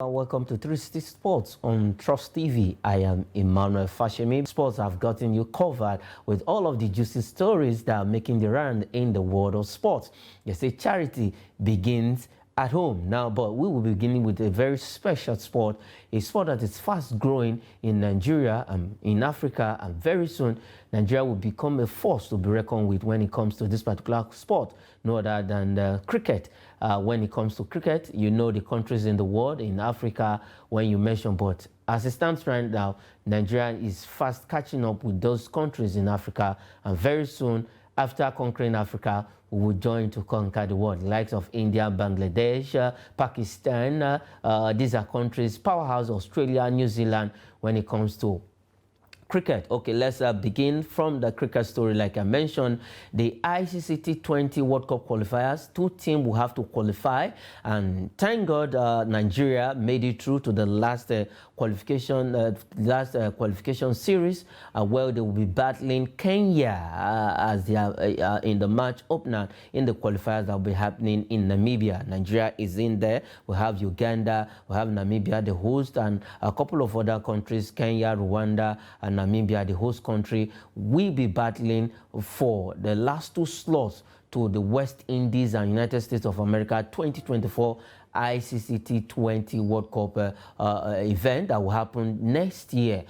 Welcome to 360 Sports on Trust TV. I am Emmanuel Fashemi. Sports have gotten you covered with all of the juicy stories that are making the round in the world of sports. They say charity begins at home now, but we will be beginning with a very special sport, a sport that is fast growing in Nigeria and in Africa, and very soon Nigeria will become a force to be reckoned with when it comes to this particular sport, no other than cricket. When it comes to cricket, you know the countries in the world, in Africa, when you mention, but as it stands right now, Nigeria is fast catching up with those countries in Africa, and very soon, after conquering Africa, we will join to conquer the world. The likes of India, Bangladesh, Pakistan, these are countries, powerhouse Australia, New Zealand, when it comes to cricket. Okay, let's begin from the cricket story. Like I mentioned, the ICC T20 World Cup qualifiers, two teams will have to qualify, and thank God Nigeria made it through to the last qualification series, where they will be battling Kenya as they are in the match opener in the qualifiers that will be happening in Namibia. Nigeria is in there. We have Uganda, we have Namibia, the host, and a couple of other countries, Kenya, Rwanda, and Namibia, the host country, will be battling for the last two slots to the West Indies and United States of America 2024 ICC T20 World Cup event that will happen next year.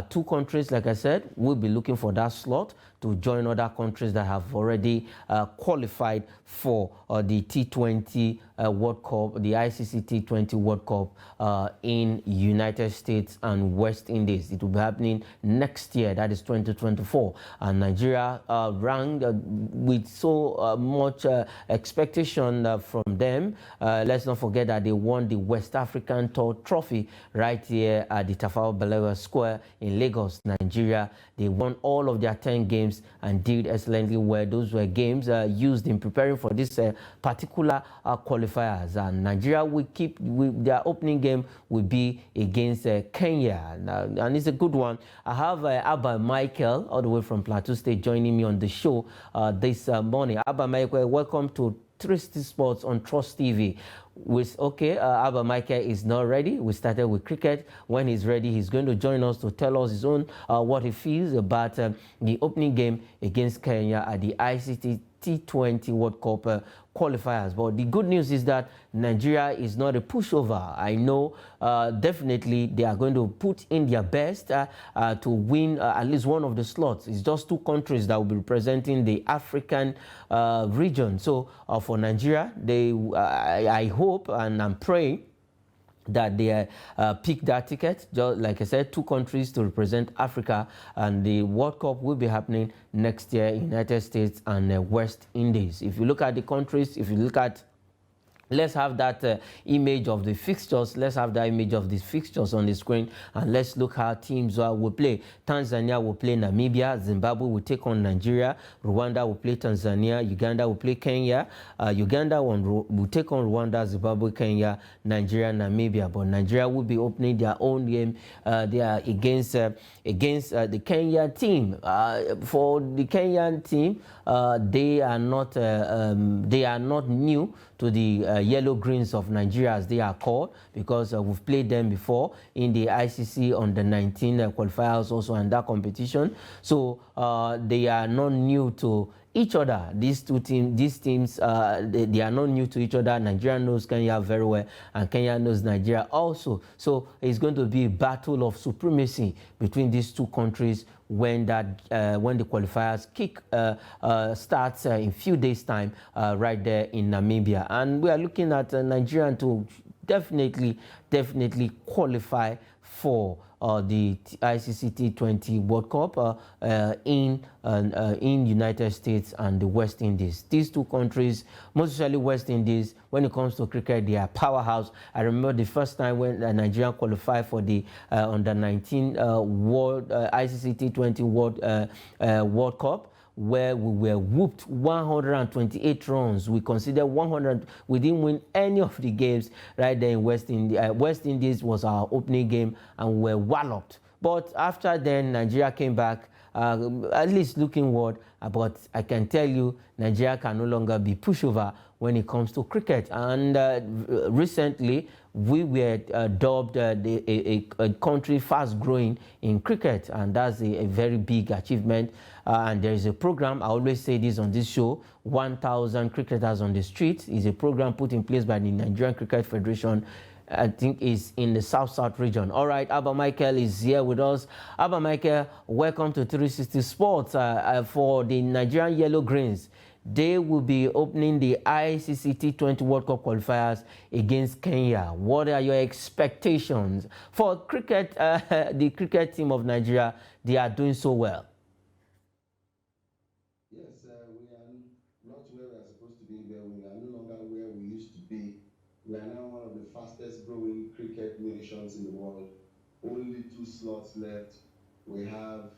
Two countries, like I said, will be looking for that slot to join other countries that have already qualified for the T20 World Cup, the ICC T20 World Cup in United States and West Indies. It will be happening next year, that is 2024. And Nigeria ranked with so much expectation from them. Let's not forget that they won the West African Tour Trophy right here at the Tafawa Balewa Square in Lagos, Nigeria. They won all of their 10 games and did excellently well. Those were games used in preparing for this particular qualifiers. And Nigeria will keep, their opening game will be against Kenya. And it's a good one. I have Abba Michael, all the way from Plateau State, joining me on the show this morning. Abba Michael, welcome to 360 Sports on Trust TV. Abba Michael is not ready. We started with cricket. When he's ready, he's going to join us to tell us his own what he feels about the opening game against Kenya at the ICC T20 World Cup qualifiers. But the good news is that Nigeria is not a pushover. I know definitely they are going to put in their best to win at least one of the slots. It's just two countries that will be representing the African region. So for Nigeria, I hope and I'm praying that they pick that ticket. Just like I said, two countries to represent Africa, and the World Cup will be happening next year in United States and West Indies. If you look at the countries, if you look at, let's have that image of the fixtures. Let's have that image of the fixtures on the screen, and let's look how teams will play. Tanzania will play Namibia. Zimbabwe will take on Nigeria. Rwanda will play Tanzania. Uganda will play Kenya. Uganda will take on Rwanda, Zimbabwe, Kenya, Nigeria, Namibia. But Nigeria will be opening their own game. They are against the Kenyan team. For the Kenyan team, they are not new to the yellow greens of Nigeria, as they are called, because we've played them before in the ICC under 19 qualifiers also in that competition. So they are not new to each other. These teams, they are not new to each other. Nigeria knows Kenya very well, and Kenya knows Nigeria also. So it's going to be a battle of supremacy between these two countries when the qualifiers starts in few days' time right there in Namibia. And we are looking at Nigeria to definitely qualify for the ICC T20 World Cup in United States and the West Indies. These two countries, most especially West Indies, when it comes to cricket, they are powerhouse. I remember the first time when Nigeria qualified for the under 19 World ICC T20 World Cup, where we were whooped 128 runs. We considered 100. We didn't win any of the games right there in West Indies. West Indies was our opening game, and we were walloped. But after then, Nigeria came back, at least looking what. But I can tell you, Nigeria can no longer be pushover when it comes to cricket. And recently, we were dubbed a country fast growing in cricket, and that's a very big achievement. And there is a program, I always say this on this show, 1,000 cricketers on the street is a program put in place by the Nigerian Cricket Federation. I think is in the South region. All right, Abba Michael is here with us. Abba Michael, welcome to 360 Sports. For the Nigerian Yellow Greens, they will be opening the ICC T20 World Cup qualifiers against Kenya. What are your expectations for cricket? The cricket team of Nigeria, they are doing so well. Yes, we are not where we are supposed to be, but we are no longer where we used to be. We are now one of the fastest growing cricket nations in the world. Only 2 slots left. We have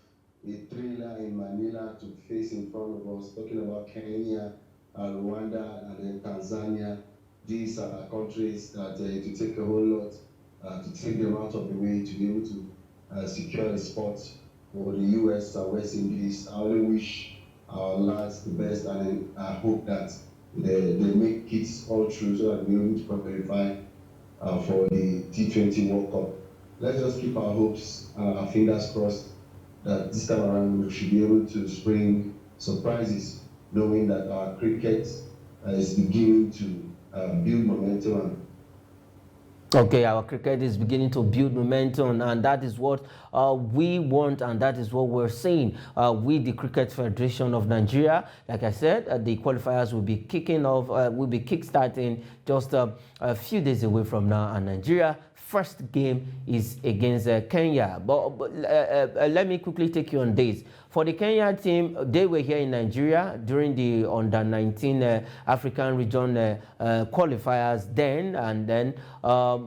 a thriller in Manila to face in front of us, talking about Kenya, Rwanda, and then Tanzania. These are countries that it will take a whole lot to take them out of the way to be able to secure a spot for the US and West Indies. I only wish our lads the best, and I hope that they make it all through so that we're able to qualify for the T20 World Cup. Let's just keep our hopes and our fingers crossed that this time around we should be able to spring surprises, knowing that our cricket is beginning to build momentum. Okay, our cricket is beginning to build momentum, and that is what we want, and that is what we're saying. With the Cricket Federation of Nigeria, like I said, the qualifiers will be kicking off, will be kickstarting just a few days away from now, and Nigeria first game is against Kenya. But let me quickly take you on this. For the Kenya team, they were here in Nigeria during the Under-19 African region qualifiers then, and then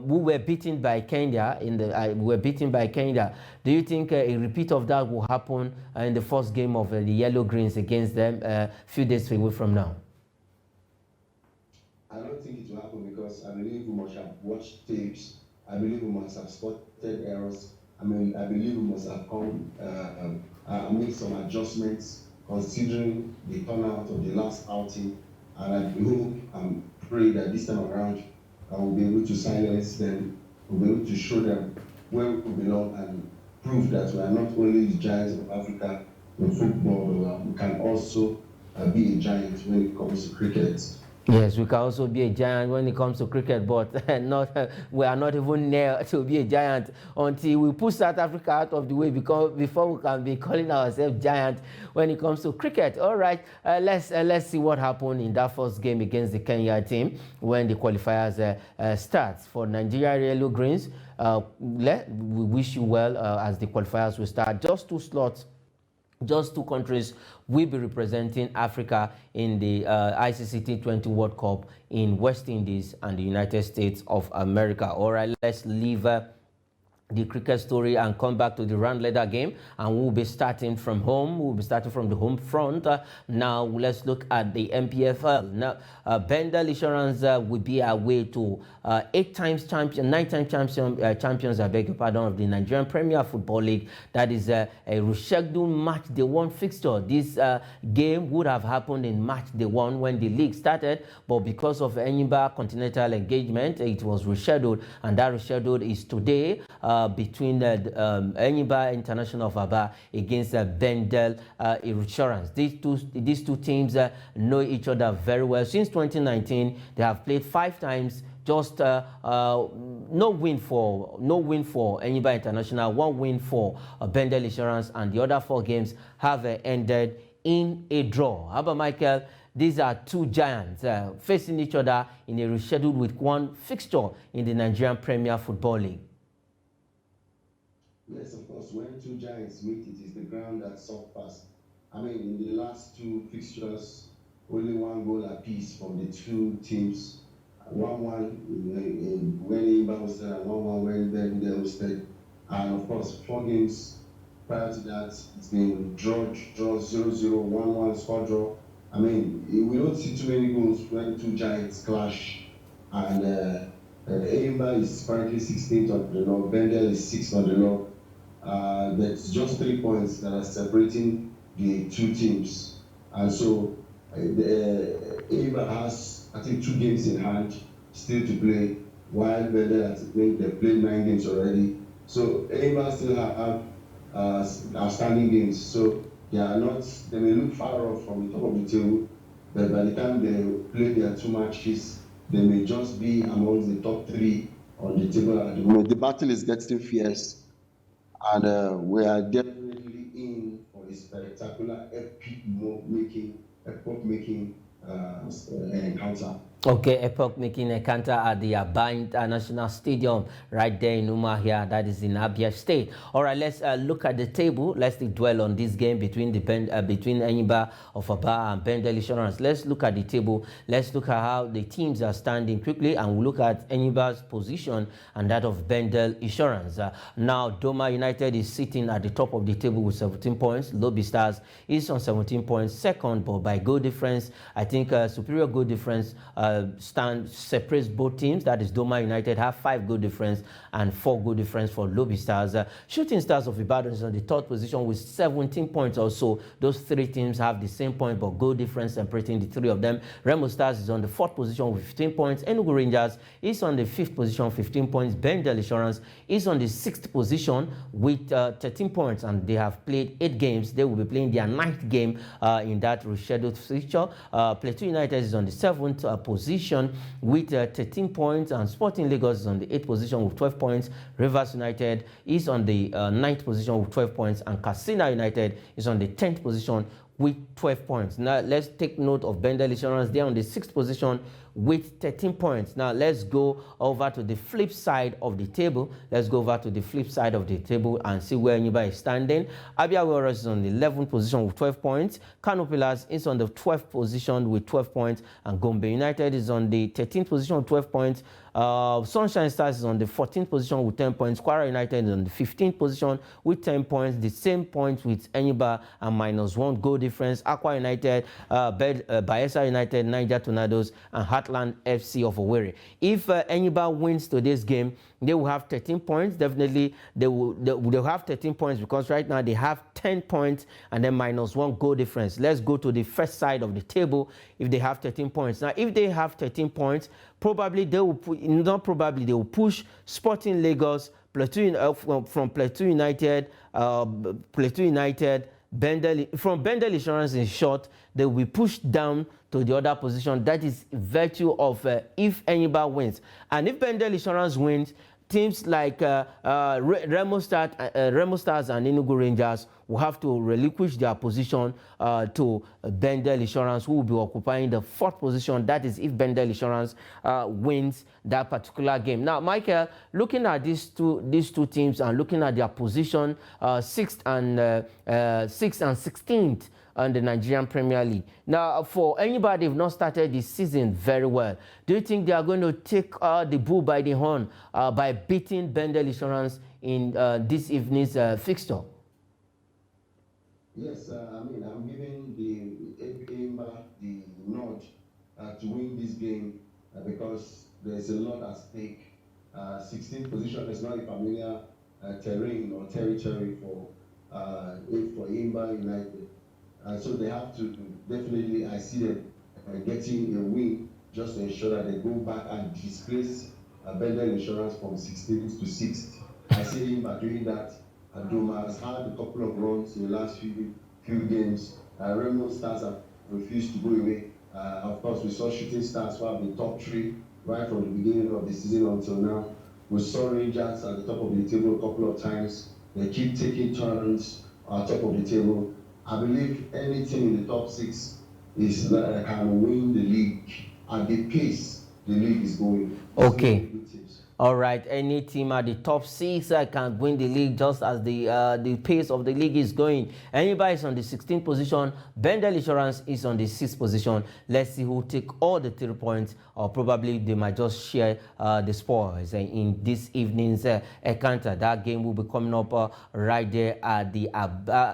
we were beaten by Kenya. We were beaten by Kenya. Do you think a repeat of that will happen in the first game of the Yellow Greens against them a few days away from now? I don't think it will happen because I believe we must have watched tapes. I believe we must have spotted errors. I believe we must have made some adjustments considering the turnout of the last outing. And I hope and pray that this time around I will be able to silence them, we'll be able to show them where we belong and prove that we are not only the giants of Africa in football, but we can also be a giant when it comes to cricket. Yes, we can also be a giant when it comes to cricket, but we are not even near to be a giant until we push South Africa out of the way, because before we can be calling ourselves giant when it comes to cricket. All right, let's see what happened in that first game against the Kenya team when the qualifiers start. For Nigeria Yellow Greens, we wish you well as the qualifiers will start. Just 2 countries will be representing Africa in the ICC T20 World Cup in West Indies and the United States of America. All right, let's leave the cricket story and come back to the round leader game, and we'll be starting from home. We'll be starting from the home front. Now let's look at the MPFL. Now Bendel Insurance will be away to 9-time champions, I beg your pardon, of the Nigerian Premier Football League. That is a rescheduled match day 1 fixture. This game would have happened in match day 1 when the league started, but because of Enyimba Continental engagement, it was rescheduled, and that rescheduled is today. Between Enyimba International of Aba against Bendel Insurance. These two teams know each other very well. Since 2019, they have played 5 times. Just no win for Enyimba International, 1 win for Bendel Insurance, and the other 4 games have ended in a draw. How about Michael? These are 2 giants facing each other in a rescheduled with 1 fixture in the Nigerian Premier Football League. Yes, of course, when 2 giants meet, it is the ground that suffers. I mean, in the last 2 fixtures, only 1 goal apiece from the 2 teams. 1-1 when Enyimba hosted and 1-1 when Bendel hosted. And of course, 4 games prior to that, it's been draw, 0-0, 1-1, score draw. I mean, we don't see too many goals when 2 giants clash. And Enyimba is currently 16th on the log, Bendel is 6th on the log. There's just 3 points that are separating the 2 teams. And so Enyimba has, I think, 2 games in hand still to play. while Bendel, I think they played 9 games already. So Enyimba still have outstanding games. So they may look far off from the top of the table, but by the time they play their 2 matches, they may just be amongst the top 3 on the table at the moment. The battle is getting fierce, and we are definitely in for a spectacular epoch-making encounter. Okay, epoch-making encounter at the Aba International Stadium right there in Umuahia, that is in Abia State. All right, let's look at the table. Let's dwell on this game between between Enyimba of Aba and Bendel Insurance. Let's look at the table. Let's look at how the teams are standing quickly, and we'll look at Enyimba's position and that of Bendel Insurance. Now, Doma United is sitting at the top of the table with 17 points. Lobby Stars is on 17 points, second, but by goal difference. I think superior goal difference separates both teams. That is, Doma United have 5 goal difference and 4 goal difference for Lobby Stars. Shooting Stars of Ibadan is on the 3rd position with 17 points also. Those 3 teams have the same point, but goal difference separating the 3 of them. Remo Stars is on the 4th position with 15 points. Enugu Rangers is on the 5th position, 15 points. Bendel Insurance is on the 6th position with 13 points, and they have played 8 games. They will be playing their 9th game in that rescheduled fixture. Plateau United is on the 7th position with 13 points, and Sporting Lagos is on the 8th position with 12 points. Rivers United is on the 9th position with 12 points, and Katsina United is on the 10th position with 12 points. Now let's take note of Bendel Insurance. They're on the 6th position with 13 points. Now let's go over to the flip side of the table. Let's go over to the flip side of the table and see where Enyimba is standing. Abia Warriors is on the 11th position with 12 points. Kano Pillars is on the 12th position with 12 points, and Gombe United is on the 13th position with 12 points. Sunshine Stars is on the 14th position with 10 points. Kwara United is on the 15th position with 10 points, the same points with Enyimba and -1 goal difference. Aqua United, Bayelsa United, Niger Tornadoes, and Heartland FC of Owerri. If Enyimba wins today's game, they will have 13 points. Definitely, they'll have 13 points because right now they have 10 points and then -1 goal difference. Let's go to the first side of the table if they have 13 points. Now, if they have 13 points, probably they will they will push Sporting Lagos, from Plateau United, from Bendel Insurance in short, they will be pushed down to the other position. That is virtue of if Enyimba wins. And if Bendel Insurance wins, teams like Remo Stars and Enugu Rangers will have to relinquish their position to Bendel Insurance, who will be occupying the 4th position. That is if Bendel Insurance wins that particular game. Now, Michael, looking at these two teams and looking at their position, 6th and 16th on the Nigerian Premier League. Now, for anybody who've not started the season very well, do you think they are going to take the bull by the horn by beating Bendel Insurance in this evening's fixture? Yes, I'm giving the Enyimba the nod to win this game because there's a lot at stake. 16th position is not a familiar terrain or territory for Enyimba United. So they have to definitely, I see them getting a win just to ensure that they go back and displace Bendel Insurance from 16th to 6th. I see him doing that. Doma has had a couple of runs in the last few games. Remo Stars have refused to go away. Of course, we saw Shooting Stars who have been top 3 right from the beginning of the season until now. We saw Rangers at the top of the table a couple of times. They keep taking turns at top of the table. I believe any team in the top 6 can win the league at the pace the league is going. Okay. All right, any team at the top 6 can win the league just as the pace of the league is going. Anybody is on the 16th position. Bendel Insurance is on the 6th position. Let's see who take all the 3 points, or probably they might just share the spoils in this evening's encounter. That game will be coming up right there at the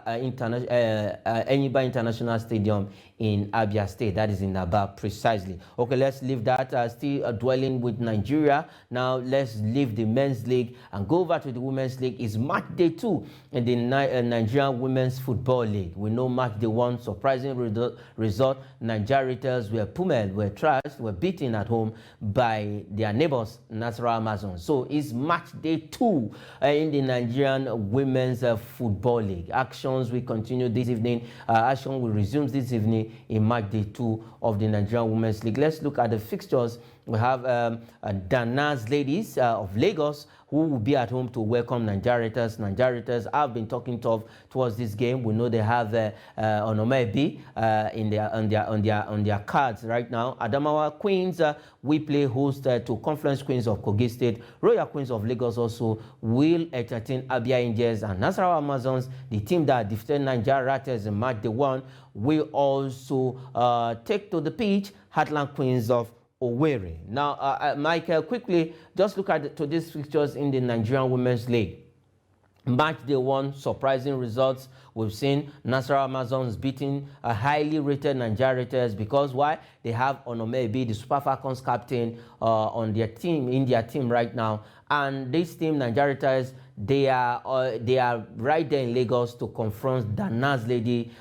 Enyimba International Stadium in Abia State, that is in Aba precisely. Okay, let's leave that, still dwelling with Nigeria. Now let's leave the men's league and go over to the women's league. It's match day 2 in the Nigerian Women's Football League. We know match day 1, surprising result. Nigeria were pummeled, were trashed, were beaten at home by their neighbors, Nasarawa Amazons. So it's match day 2 in the Nigerian Women's Football League. Actions will continue this evening. Action will resume this evening in match day 2 of the Nigerian Women's League. Let's look at the fixtures. We have Dana's Ladies of Lagos, who will be at home to welcome Nigeria. Nigeria have been talking tough towards this game. We know they have Onomebi on their cards right now. Adamawa Queens we play host to Conference Queens of Kogi State. Royal Queens of Lagos also will entertain Abia Angels, and Nasarawa Amazons, the team that defeated Nigeria in match day 1, will also take to the pitch Heartland Queens of Owerri. Now, Michael, quickly, just look at today's fixtures in the Nigerian Women's League. Match day 1, surprising results. We've seen Nasarawa Amazons beating a highly rated Nigeria because why? They have Onomebi, the Super Falcons captain, on their team, in their team right now. And this team, Nigeria, they are right there in Lagos to confront Dana's Lady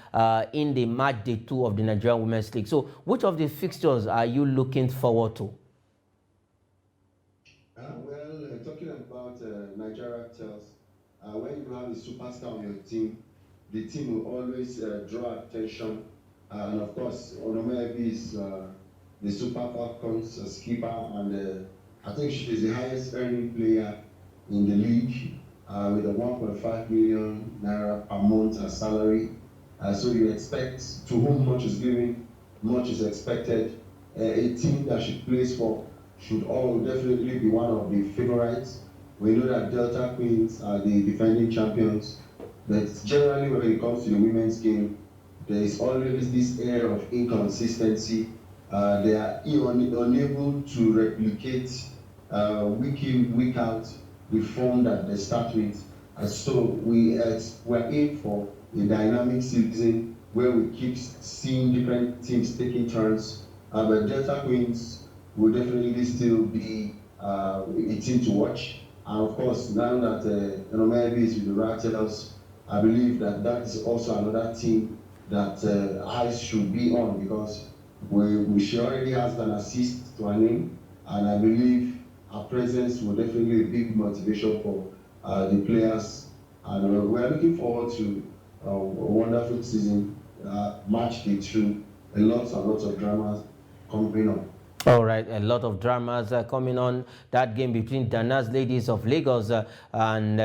in the match day 2 of the Nigerian Women's League. So, which of the fixtures are you looking forward to? Talking about Nigeria tells, when you have a superstar on your team, the team will always draw attention. And of course, Onomebi is the Super Falcons skipper, and I think she is the highest earning player in the league with a 1.5 million naira per month as salary. So you expect, to whom much is given, much is expected. A team that she plays for should all definitely be one of the favorites. We know that Delta Queens are the defending champions, but generally when it comes to the women's game, there is always this air of inconsistency. They are unable to replicate week in, week out the form that they start with. So we're in for a dynamic season where we keep seeing different teams taking turns. But Delta Queens will definitely still be a team to watch. And of course, now that Onomebi is with the Rattles, I believe that is also another team that eyes should be on, because she already has an assist to her name, and I believe her presence will definitely be a big motivation for the players. And we're looking forward to a wonderful season, match day 2, lots and lots of dramas coming on. All right, a lot of dramas coming on. That game between Dana's Ladies of Lagos and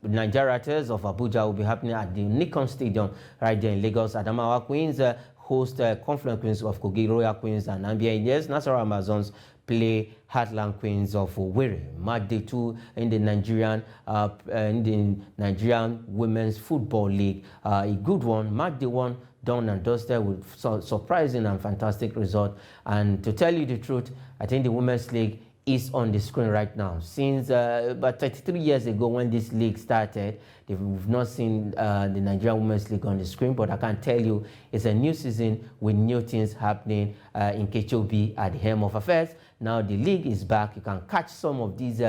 Nigeria of Abuja will be happening at the Nikon Stadium right there in Lagos. Adamawa Queens host Conference Queens of Kogi, Royal Queens and Abia Angels. Nasarawa Amazons play Heartland Queens of Owerri. Match day 2 in the Nigerian Women's Football League. A good one. Match day 1 done and dusted with surprising and fantastic result. And to tell you the truth, I think the Women's League is on the screen right now. Since about 33 years ago when this league started, we've not seen the Nigerian Women's League on the screen, but I can tell you it's a new season with new things happening in Kechobi at the helm of affairs. Now the league is back. You can catch some of these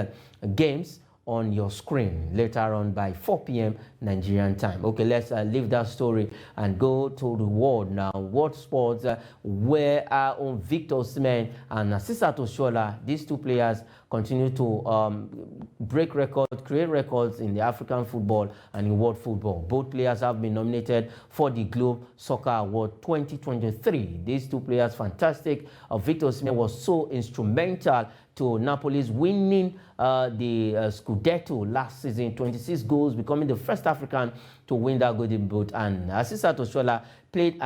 games on your screen later on by 4 p.m. Nigerian time. Okay, let's leave that story and go to the world now. World sports, where our own Victor Osimhen and Asisat Oshoala, these two players continue to break records, create records in the African football and in world football. Both players have been nominated for the Globe Soccer Award 2023. These two players, fantastic. Victor Osimhen was so instrumental to Napoli's winning the Scudetto last season, 26 goals, becoming the first African to win that golden boot. And Asisat Oshoala played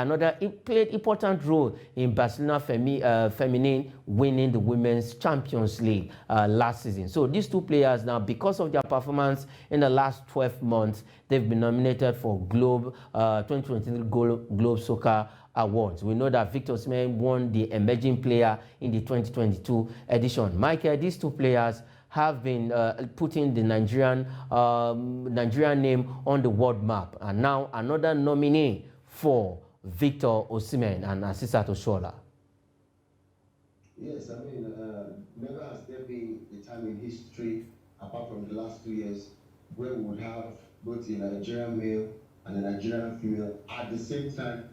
important role in Barcelona Feminine winning the Women's Champions League last season. So these two players now, because of their performance in the last 12 months, they've been nominated for Globe 2023 Globe Soccer Awards. We know that Victor Osimhen won the Emerging Player in the 2022 edition. Michael, these two players have been putting the Nigerian name on the world map, and now another nominee for Victor Osimhen and Asisat Oshoala? Yes, I mean, never has there been a time in history, apart from the last 2 years, where we would have both a Nigerian male and a Nigerian female at the same time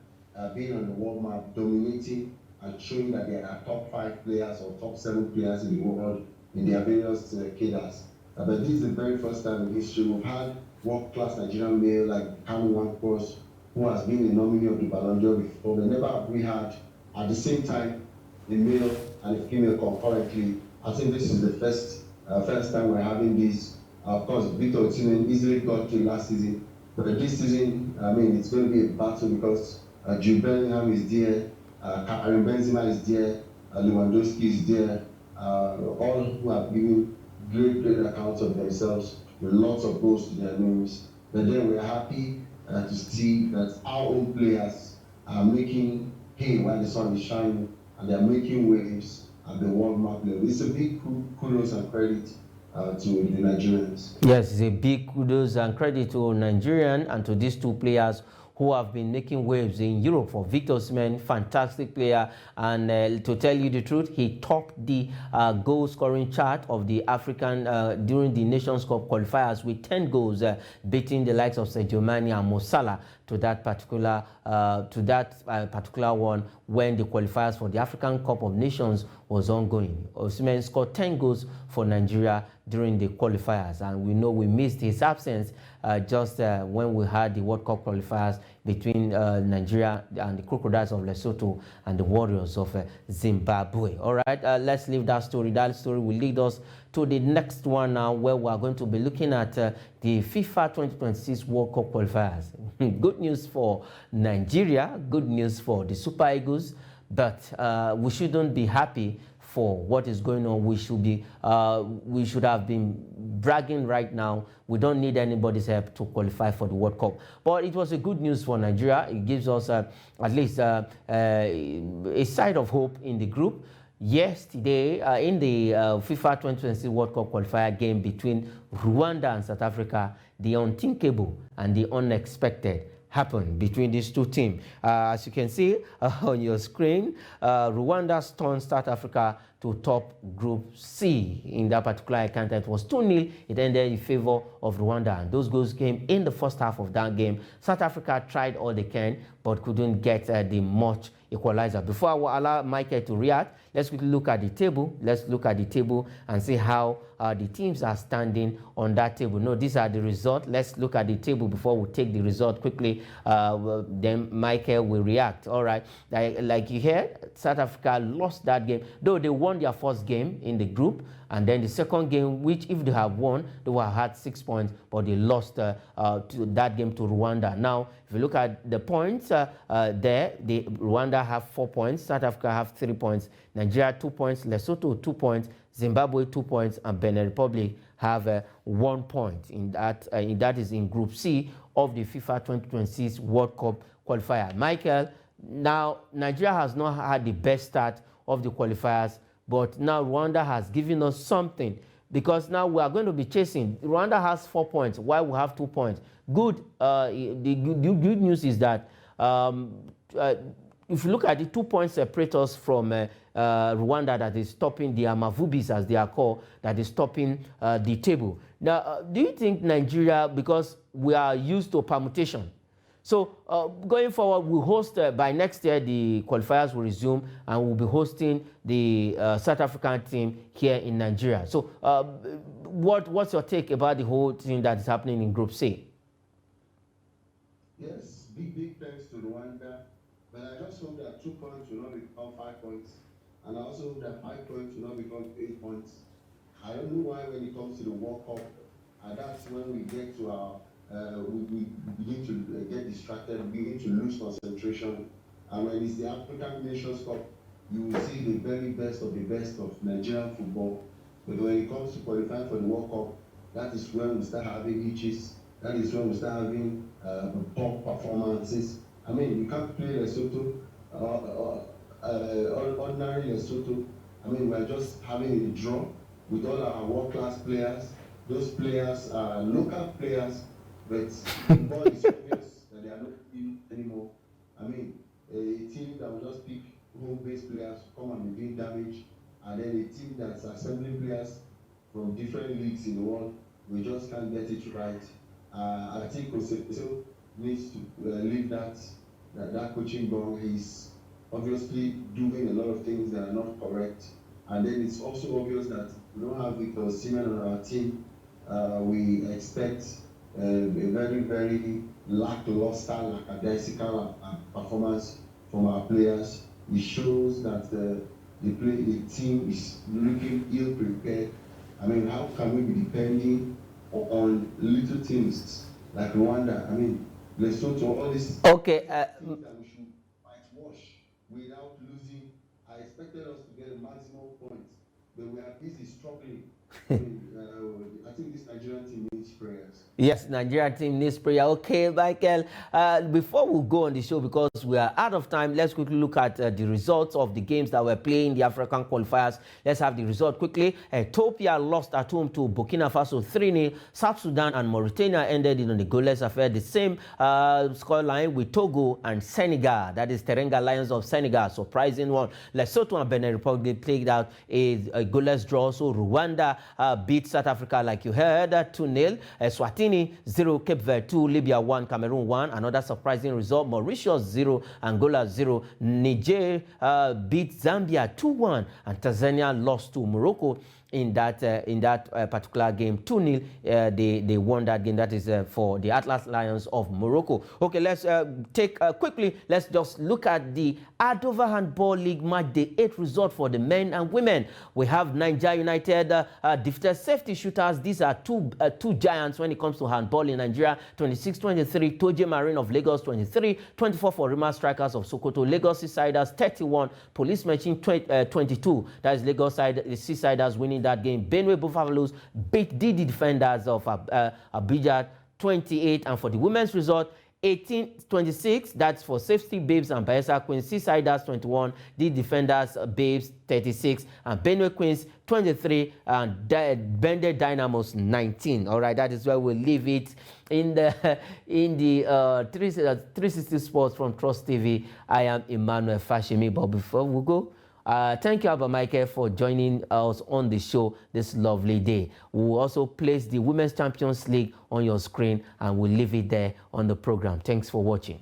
being on the world map, dominating and showing that they are top 5 players or top 7 players in the world in their various cadres. But this is the very first time in history we've had world-class Nigerian male like Karim Benzema, who has been a nominee of the Ballon d'Or before. But never have we had at the same time a male and a female concurrently. I think this is the first time we're having this. Of course, Victor Osimhen easily got to last season, but this season, I mean, it's going to be a battle because Jude Bellingham is there, Karim Benzema is there, Lewandowski is there, all who have given great accounts of themselves with lots of goals to their names. But then we're happy to see that our own players are making hay while the sun is shining, and they're making waves at the world map level. It's a big kudos and credit to the Nigerians. Yes, it's a big kudos and credit to Nigerian and to these two players who have been making waves in Europe. For Victor Osimhen, fantastic player, and to tell you the truth, he topped the goal scoring chart of the African during the Nations Cup qualifiers with 10 goals, beating the likes of Sadio Mane and Mo Salah to that particular one when the qualifiers for the African Cup of Nations was ongoing. Osimhen scored 10 goals for Nigeria during the qualifiers, and we know we missed his absence just when we had the World Cup qualifiers between Nigeria and the Crocodiles of Lesotho and the Warriors of Zimbabwe. All right, let's leave that story. That story will lead us to the next one now, where we are going to be looking at the FIFA 2026 World Cup qualifiers. Good news for Nigeria, good news for the Super Eagles, but we shouldn't be happy for what is going on. We should have been bragging right now. We don't need anybody's help to qualify for the World Cup. But it was a good news for Nigeria. It gives us at least a side of hope in the group. Yesterday, in the FIFA 2026 World Cup qualifier game between Rwanda and South Africa, the unthinkable and the unexpected happened between these two teams. As you can see on your screen, Rwanda stunned South Africa to top Group C. In that particular account, it was 2-0. It ended in favor of Rwanda, and those goals came in the first half of that game. South Africa tried all they can, but couldn't get the much equalizer. Before I will allow Michael to react, let's quickly look at the table. Let's look at the table and see how the teams are standing on that table. No, these are the results. Let's look at the table before we take the result quickly. Then Michael will react. All right. Like you heard, South Africa lost that game, though they won their first game in the group. And then the second game, which if they have won, they would have had 6 points, but they lost to that game to Rwanda. Now, if you look at the points Rwanda have 4 points, South Africa have 3 points, Nigeria 2 points, Lesotho 2 points, Zimbabwe 2 points, and Benin Republic have 1 point. That is in Group C of the FIFA 2026 World Cup qualifier. Michael, now Nigeria has not had the best start of the qualifiers, but now Rwanda has given us something, because now we are going to be chasing. Rwanda has 4 points, while we have 2 points. Good. The good news is that if you look at the 2 points separate us from Rwanda, that is stopping the Amavubis, as they are called, that is stopping the table. Now, do you think Nigeria, because we are used to permutation, so going forward, we'll host, by next year, the qualifiers will resume, and we'll be hosting the South African team here in Nigeria. So what's your take about the whole thing that is happening in Group C? Yes, big thanks to Rwanda. But I just hope that 2 points will not become 5 points. And I also hope that 5 points will not become 8 points. I don't know why when it comes to the World Cup, that's when we get to our we begin to get distracted, we begin to lose concentration. And when it's the African Nations Cup, you will see the very best of Nigerian football. But when it comes to qualifying for the World Cup, that is when we start having hitches. That is when we start having poor performances. I mean, you can't play Lesotho, ordinary Lesotho. I mean, we're just having a draw with all our world-class players. Those players are local players, but the ball is obvious that they are not in anymore. I mean, a team that will just pick home-based players to come and be doing damage, and then a team that's assembling players from different leagues in the world, we just can't get it right. I think Osimhen needs to leave that coaching ball. He's obviously doing a lot of things that are not correct, and then it's also obvious that we don't have Victor Osimhen on our team. We expect a very, very lackluster, lackadaisical performance from our players. It shows that the team is looking ill-prepared. I mean, how can we be depending on little things like Rwanda? I mean, Lesotho, all these Okay. things that we should whitewash without losing. I expected us to get a maximum points, but we are busy struggling. I mean, I think this Nigerian team needs prayers. Yes, Nigeria team needs prayer. Okay, Michael, before we go on the show, because we are out of time, let's quickly look at the results of the games that were playing, the African qualifiers. Let's have the result quickly. Ethiopia lost at home to Burkina Faso 3-0. South Sudan and Mauritania ended in the goalless affair. The same scoreline with Togo and Senegal. That is Teranga Lions of Senegal. Surprising one. Lesotho and Benin Republic played out a goalless draw. So Rwanda beat South Africa, like you heard, 2-0. Swatini 0, Cape Verde 2, Libya 1, Cameroon 1. Another surprising result, Mauritius 0, Angola 0. Niger beat Zambia 2-1, and Tanzania lost to Morocco in that particular game 2-0. They won that game. That is for the Atlas Lions of Morocco. Okay, let's take quickly. Let's just look at the Adova Handball League match day 8 result for the men and women. We have Nigeria United defeated Safety Shooters. These are two giants when it comes to handball in Nigeria. 26-23. Toje Marine of Lagos 23-24 for Rima Strikers of Sokoto. Lagos Seasiders 31. Police Machine 22. That is Lagos side. The Seasiders winning that game. Benue Buffaloes beat the Defenders of Abuja 28, and for the women's result 18-26, that's for Safety Babes and Bayelsa Queens. Seasiders 21, the Defenders Babes 36, and Benue Queens 23, and Bende Dynamos 19. All right, that is where we'll leave it in the 360 Sports from Trust TV. I am Emmanuel Fashimi, but before we go, thank you, Abba Michael, for joining us on the show this lovely day. We'll also place the Women's Champions League on your screen, and we'll leave it there on the program. Thanks for watching.